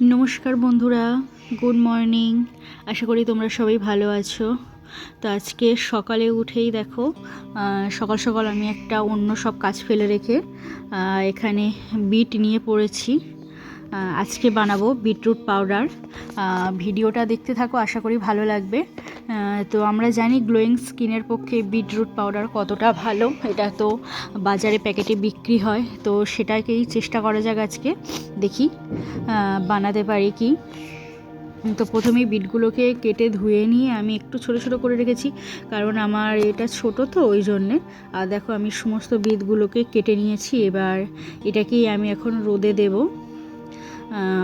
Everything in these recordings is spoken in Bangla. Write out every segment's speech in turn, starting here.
নমস্কার বন্ধুরা, গুড মর্নিং। আশা করি তোমরা সবাই ভালো আছো। তো আজকে সকালে উঠেই দেখো, সকাল সকাল আমি একটা অন্য সব কাজ ফেলে রেখে এখানে বিট নিয়ে পড়েছি। আজকে বানাবো বিটরুট পাউডার। ভিডিওটা দেখতে থাকো, আশা করি ভালো লাগবে। তো আমরা জানি গ্লোয়িং স্কিনের পক্ষে বিটরুট পাউডার কতটা ভালো, এটা তো বাজারে প্যাকেটে বিক্রি হয়। তো সেটাকেই চেষ্টা করা যাক আজকে, দেখি বানাতে পারি কি। তো প্রথমেই বিটগুলোকে কেটে ধুয়ে নিয়ে আমি একটু ছোটো ছোটো করে রেখেছি, কারণ আমার এটা ছোট তো ওই জন্যে। আর দেখো আমি সমস্ত বিটগুলোকে কেটে নিয়েছি। এবার এটাকেই আমি এখন রোদে দেব।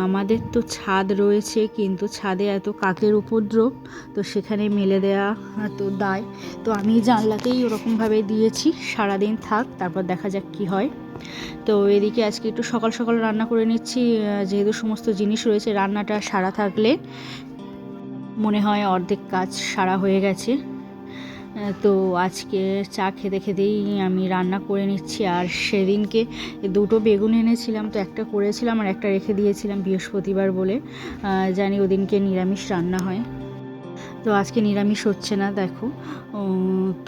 আমাদের তো ছাদ রয়েছে, কিন্তু ছাদে এত কাকের উপদ্রব, তো সেখানে মেলে দেওয়া তো দায়। তো আমি জানলাতেই ওরকমভাবে দিয়েছি, সারাদিন থাক, তারপর দেখা যাক কি হয়। তো এদিকে আজকে একটু সকাল সকাল রান্না করে নিচ্ছি, যেহেতু সমস্ত জিনিস রয়েছে। রান্নাটা সারা থাকলে মনে হয় অর্ধেক কাজ সারা হয়ে গেছে। তো আজকে চা খেতে খেতেই আমি রান্না করে নিচ্ছি। আর সেদিনকে দুটো বেগুন এনেছিলাম, তো একটা করেছিলাম আর একটা রেখে দিয়েছিলাম বৃহস্পতিবার বলে। জানি ওদিনকে নিরামিষ রান্না হয়, তো আজকে নিরামিষ হচ্ছে না। দেখো,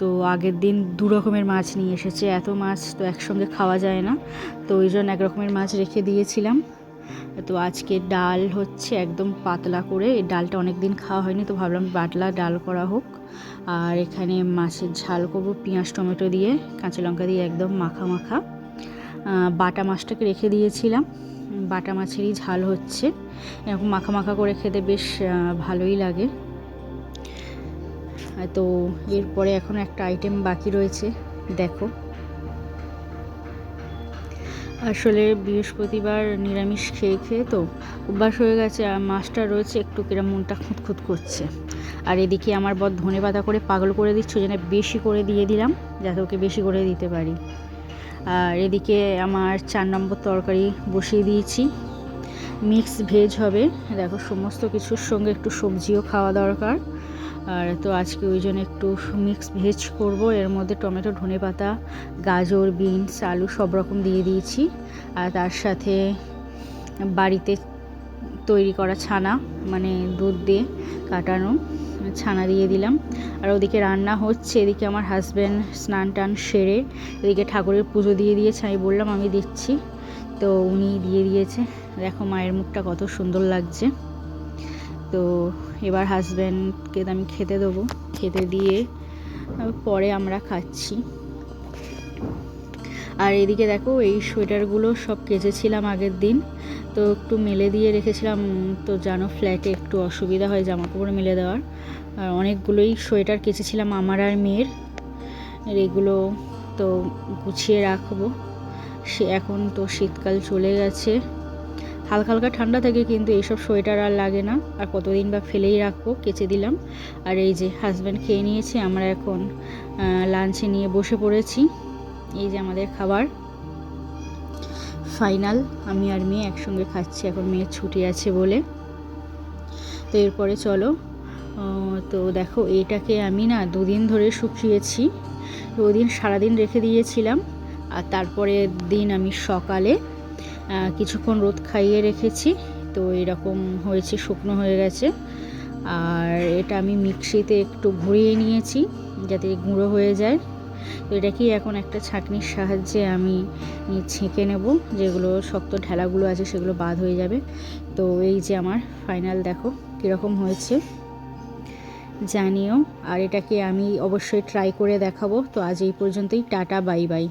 তো আগের দিন দু রকমের মাছ নিয়ে এসেছে। এত মাছ তো একসঙ্গে খাওয়া যায় না, তো ওই জন্য এক রকমের মাছ রেখে দিয়েছিলাম। তো আজকে ডাল হচ্ছে একদম পাতলা করে, এই ডালটা অনেক দিন খাওয়া হয়নি, তো ভাবলাম পাতলা ডাল করা হোক। আর এখানে মাছের ঝাল করবো পেঁয়াজ টমেটো দিয়ে, কাঁচা লঙ্কা দিয়ে, একদম মাখা মাখা। বাটা মাছটাকে রেখে দিয়েছিলাম, বাটা মাছেরই ঝাল হচ্ছে। এরকম মাখা মাখা করে খেতে বেশ ভালোই লাগে। তো এরপরে এখন একটা আইটেম বাকি রয়েছে, দেখো। আসলে বৃহস্পতিবার নিরামিষ খেয়ে খেয়ে তো অভ্যাস হয়ে গেছে, আর মাছটা রয়েছে একটু কিরম মনটা খুঁতখুত করছে। আর এদিকে আমার বর ধনেপাতা করে পাগল করে দিচ্ছে, যেন বেশি করে দিয়ে দিলাম, যাতে ওকে বেশি করে দিতে পারি। আর এদিকে আমার 4 নম্বর তরকারি বসিয়ে দিয়েছি, মিক্স ভেজ হবে। দেখো, সমস্ত কিছুর সঙ্গে একটু সবজিও খাওয়া দরকার। আর তো আজকে ওই জন্য একটু মিক্স ভেজ করব। এর মধ্যে টমেটো, ধনেপাতা, গাজর, বিনস, আলু সব রকম দিয়ে দিয়েছি। আর তার সাথে বাড়িতে তৈরি করা ছানা, মানে দুধ দিয়ে কাটানো ছানা দিয়ে দিলাম। আর ওদিকে রান্না হচ্ছে, এদিকে আমার হাজব্যান্ড স্নান টান সেরে এদিকে ঠাকুরের পুজো দিয়ে দিয়েছে। আমি বললাম আমি দিচ্ছি, তো উনি দিয়ে দিয়েছে। দেখো মায়ের মুখটা কত সুন্দর লাগছে। তো এবার হাজব্যান্ডকে আমি খেতে দেবো, খেতে দিয়ে পরে আমরা খাচ্ছি। আর এদিকে দেখো, এই সোয়েটারগুলো সব কেচেছিলাম আগের দিন, তো একটু মেলে দিয়ে রেখেছিলাম। তো জানো, ফ্ল্যাটে একটু অসুবিধা হয় জামা কাপড় মেলে দেওয়ার। আর অনেকগুলোই সোয়েটার কেচেছিলাম আমার আর মেয়ের, এগুলো তো গুছিয়ে রাখবো। এখন তো শীতকাল চলে গেছে, হালকা হালকা ঠান্ডা থাকে, কিন্তু এইসব সোয়েটার আর লাগে না। আর কতদিন বা ফেলেই রাখবো, কেচে দিলাম। আর এই যে হাজব্যান্ড খেয়ে নিয়েছে, আমরা এখন লাঞ্চে নিয়ে বসে পড়েছি। এই যে আমাদের খাবার ফাইনাল, আমি আর মেয়ে একসঙ্গে খাচ্ছি, এখন মেয়ের ছুটি আছে বলে। তো এরপরে চলো, তো দেখো এটাকে আমি না 2 দিন ধরে শুকিয়েছি। ওই দিন সারাদিন রেখে দিয়েছিলাম, আর তারপরে দিন আমি সকালে কিছুক্ষণ রোদ খাইয়ে রেখেছি। তো এরকম হয়েছে, শুকনো হয়ে গেছে। আর এটা আমি মিক্সিতে একটু ঘুরিয়ে নিয়েছি, যাতে গুঁড়ো হয়ে যায়। তো এটাকেই এখন একটা ছাঁকনির সাহায্যে আমি ছেঁকে নেব, যেগুলো শক্ত ঢেলাগুলো আছে সেগুলো বাদ হয়ে যাবে। তো এই যে আমার ফাইনাল, দেখো কীরকম হয়েছে জানিও। আর এটাকে আমি অবশ্যই ট্রাই করে দেখাবো। তো আজ এই পর্যন্তই, টাটা, বাই বাই।